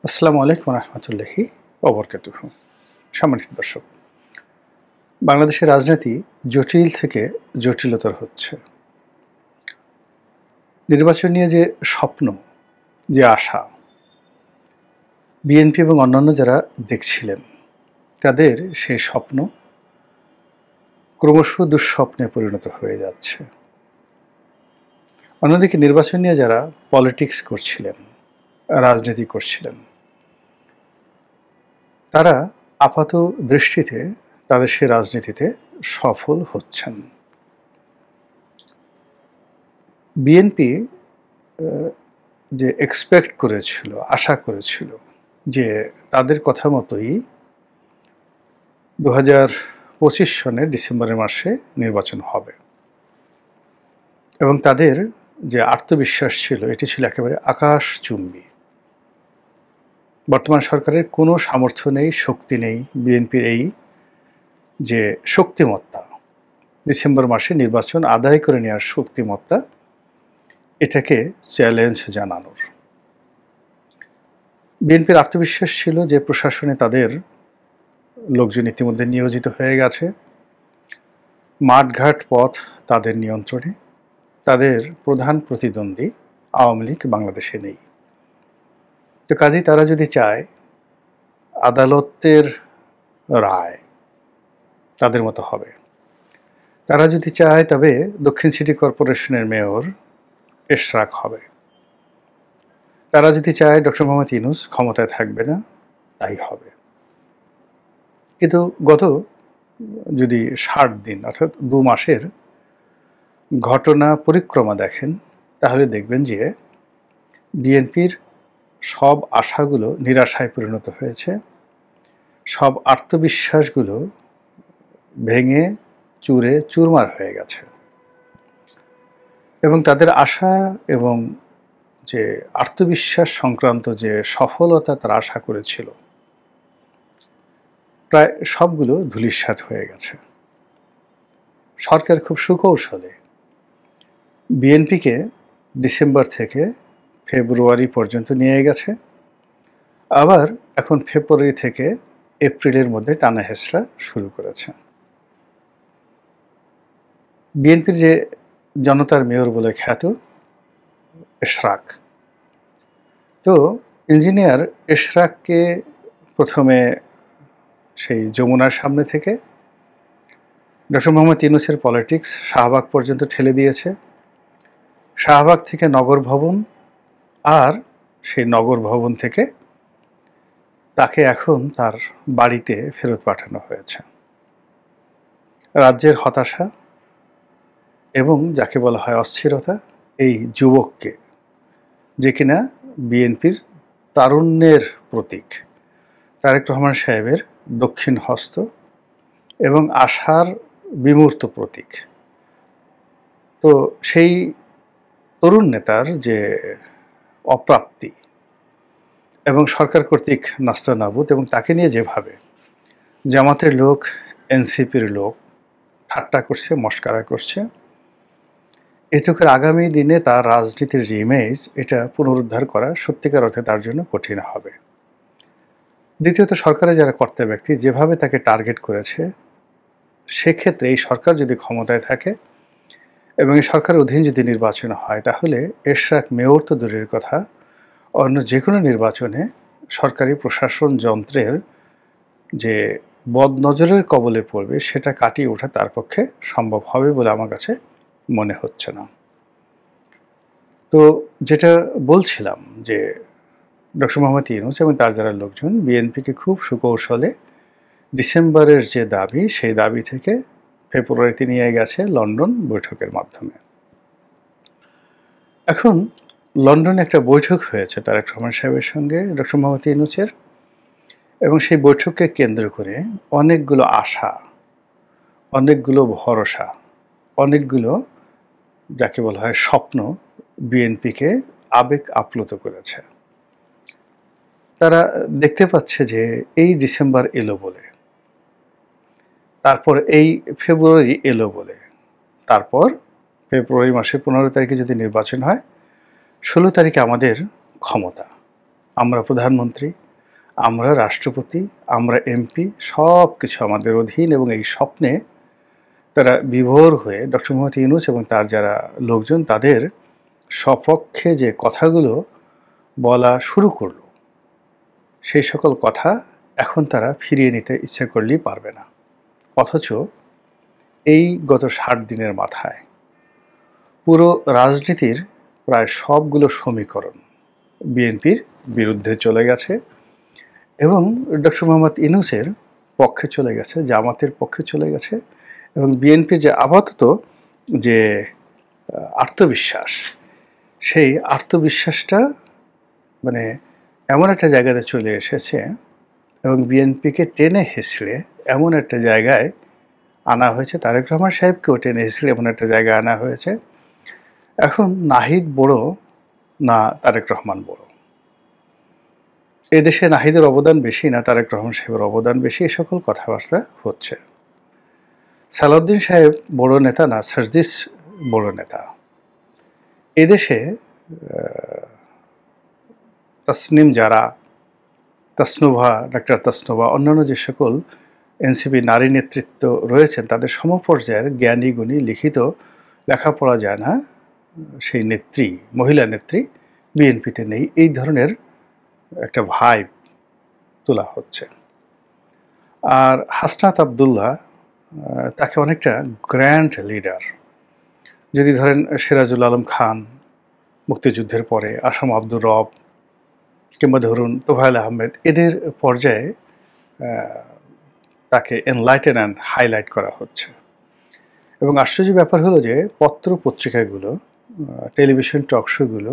আসসালামু আলাইকুম রহমতুল্লাহি ওবরকাতুহু। সম্মানিত দর্শক, বাংলাদেশের রাজনীতি জটিল থেকে জটিলতর হচ্ছে। নির্বাচন নিয়ে যে স্বপ্ন, যে আশা, বিএনপি এবং অন্যান্য যারা দেখছিলেন, তাদের সেই স্বপ্ন ক্রমশ দুঃস্বপ্নে পরিণত হয়ে যাচ্ছে। অন্যদিকে নির্বাচন নিয়ে যারা পলিটিক্স করছিলেন, রাজনীতি করছিলেন, তারা আপাত দৃষ্টিতে তাদের সেই রাজনীতিতে সফল হচ্ছেন। বিএনপি যে এক্সপেক্ট করেছিল, আশা করেছিল যে তাদের কথা মতোই 2025 সনের ডিসেম্বরের মাসে নির্বাচন হবে, এবং তাদের যে আত্মবিশ্বাস ছিল এটি ছিল একেবারে আকাশচুম্বী। বর্তমান সরকারের কোনো সামর্থ্য নেই, শক্তি নেই বিএনপির এই যে শক্তিমত্তা, ডিসেম্বর মাসে নির্বাচন আদায় করে নেওয়ার শক্তিমত্তা, এটাকে চ্যালেঞ্জ জানানোর। বিএনপির আত্মবিশ্বাস ছিল যে প্রশাসনে তাদের লোকজন ইতিমধ্যে নিয়োজিত হয়ে গেছে, মাঠঘাট পথ তাদের নিয়ন্ত্রণে, তাদের প্রধান প্রতিদ্বন্দ্বী আওয়ামী লীগ বাংলাদেশে নেই। তো কাজেই তারা যদি চায় আদালতের রায় তাদের মতো হবে, তারা যদি চায় তবে দক্ষিণ সিটি কর্পোরেশনের মেয়র এশরাক হবে, তারা যদি চায় ডক্টর মোহাম্মদ ইউনূস ক্ষমতায় থাকবে না, তাই হবে। কিন্তু গত যদি 60 দিন অর্থাৎ 2 মাসের ঘটনা পরিক্রমা দেখেন, তাহলে দেখবেন যে বিএনপির সব আশাগুলো নিরাশায় পরিণত হয়েছে, সব আত্মবিশ্বাসগুলো ভেঙে চুরে চুরমার হয়ে গেছে, এবং তাদের আশা এবং যে আত্মবিশ্বাস সংক্রান্ত যে সফলতা তারা আশা করেছিল, প্রায় সবগুলো ধূলিসাৎ হয়ে গেছে। সরকার খুব সুকৌশলে বিএনপিকে ডিসেম্বর থেকে ফেব্রুয়ারি পর্যন্ত নিয়ে গেছে, আবার এখন ফেব্রুয়ারি থেকে এপ্রিলের মধ্যে টানা হেঁচড়া শুরু করেছে। বিএনপির যে জনতার মেয়র বলে খ্যাত এশরাক, তো ইঞ্জিনিয়ার এশরাককে প্রথমে সেই যমুনার সামনে থেকে ডক্টর মোহাম্মদ ইউনূসের পলিটিক্স শাহবাগ পর্যন্ত ঠেলে দিয়েছে, শাহবাগ থেকে নগর ভবন, আর সেই নগর ভবন থেকে তাকে এখন তার বাড়িতে ফেরত পাঠানো হয়েছে। রাজ্যের হতাশা এবং যাকে বলা হয় অস্থিরতা, এই যুবককে, যে কিনা বিএনপির তারুণ্যের প্রতীক, তারেক রহমান সাহেবের দক্ষিণ হস্ত এবং আশার বিমূর্ত প্রতীক, তো সেই তরুণ নেতার যে অপ্রাপ্তি এবং সরকার কর্তৃক নাস্তানাবুদ, এবং তাকে নিয়ে যেভাবে জামাতের লোক, এনসিপির লোক ঠাট্টা করছে, মস্কারা করছে, এতে করে আগামী দিনে তার রাজনীতির যে ইমেজ, এটা পুনরুদ্ধার করা সত্যিকার অর্থে তার জন্য কঠিন হবে। দ্বিতীয়ত, সরকারের যারা কর্তা ব্যক্তি যেভাবে তাকে টার্গেট করেছে, সেক্ষেত্রে এই সরকার যদি ক্ষমতায় থাকে এবং এই সরকারের অধীন যদি নির্বাচন হয়, তাহলে এশরাক মেয়র তো দূরের কথা, অন্য যে কোনো নির্বাচনে সরকারি প্রশাসন যন্ত্রের যে বদনজরের কবলে পড়বে, সেটা কাটিয়ে ওঠা তার পক্ষে সম্ভব হবে বলে আমার কাছে মনে হচ্ছে না। তো যেটা বলছিলাম যে ডক্টর মোহাম্মদ ইউনূস এবং তার যারা লোকজন বিএনপিকে খুব সুকৌশলে ডিসেম্বরের যে দাবি, সেই দাবি থেকে ফেব্রুয়ারিতে নিয়ে গেছে লন্ডন বৈঠকের মাধ্যমে। এখন লন্ডনে একটা বৈঠক হয়েছে তারেক রহমান সাহেবের সঙ্গে ডক্টর মোহাম্মদ ইউনূসের, এবং সেই বৈঠককে কেন্দ্র করে অনেকগুলো আশা, অনেকগুলো ভরসা, অনেকগুলো যাকে বলা হয় স্বপ্ন বিএনপিকে আবেগ আপ্লুত করেছে। তারা দেখতে পাচ্ছে যে এই ডিসেম্বর এলো বলে, তারপর এই ফেব্রুয়ারি এলো বলে, তারপর ফেব্রুয়ারি মাসের 15 তারিখে যদি নির্বাচন হয়, 16 তারিখে আমাদের ক্ষমতা, আমরা প্রধানমন্ত্রী, আমরা রাষ্ট্রপতি, আমরা এমপি, সব কিছু আমাদের অধীন, এবং এই স্বপ্নে তারা বিভোর হয়ে ডক্টর মোহাম্মদ ইউনূস এবং তার যারা লোকজন তাদের সপক্ষে যে কথাগুলো বলা শুরু করলো, সেই সকল কথা এখন তারা ফিরিয়ে নিতে ইচ্ছে করলেই পারবে না। অথচ এই গত ৬০ দিনের মাথায় পুরো রাজনীতির প্রায় সবগুলো সমীকরণ বিএনপির বিরুদ্ধে চলে গেছে এবং ডক্টর মোহাম্মদ ইউনূসের পক্ষে চলে গেছে, জামাতের পক্ষে চলে গেছে, এবং বিএনপির যে আপাতত যে আত্মবিশ্বাস, সেই আত্মবিশ্বাসটা মানে এমন একটা জায়গাতে চলে এসেছে এবং বিএনপিকে টেনে হেঁচড়ে এমন একটা জায়গায় আনা হয়েছে, তারেক রহমান সাহেবকেও টেনে হেঁচড়ে এমন একটা জায়গায় আনা হয়েছে। এখন নাহিদ বড় না তারেক রহমান বড়, এদেশে নাহিদের অবদান বেশি না তারেক রহমান সাহেবের অবদান বেশি, এই সকল কথাবার্তা হচ্ছে। সালাউদ্দিন সাহেব বড় নেতা না সার্জিস বড় নেতা। এদেশে তাসনিম যারা, তাসনুভা, ডাক্তার তাসনুভা, অন্যান্য যে সকল এনসিপি নারী নেতৃত্ব রয়েছেন, তাদের সমপর্যায়ের জ্ঞানী গুণী লিখিত লেখাপড়া যায় না সেই নেত্রী, মহিলা নেত্রী বিএনপিতে নেই, এই ধরনের একটা ভাইব তোলা হচ্ছে। আর হাসনাত আবদুল্লাহ, তাকে অনেকটা গ্র্যান্ড লিডার, যদি ধরেন সিরাজুল আলম খান মুক্তিযুদ্ধের পরে, আসাম আব্দুর রব, কিংবা ধরুন তোফায়েল আহমেদ, এদের পর্যায়ে তাকে এনলাইটেন অ্যান্ড হাইলাইট করা হচ্ছে। এবং আশ্চর্য ব্যাপার হলো যে পত্র পত্রিকাগুলো, টেলিভিশন টক শোগুলো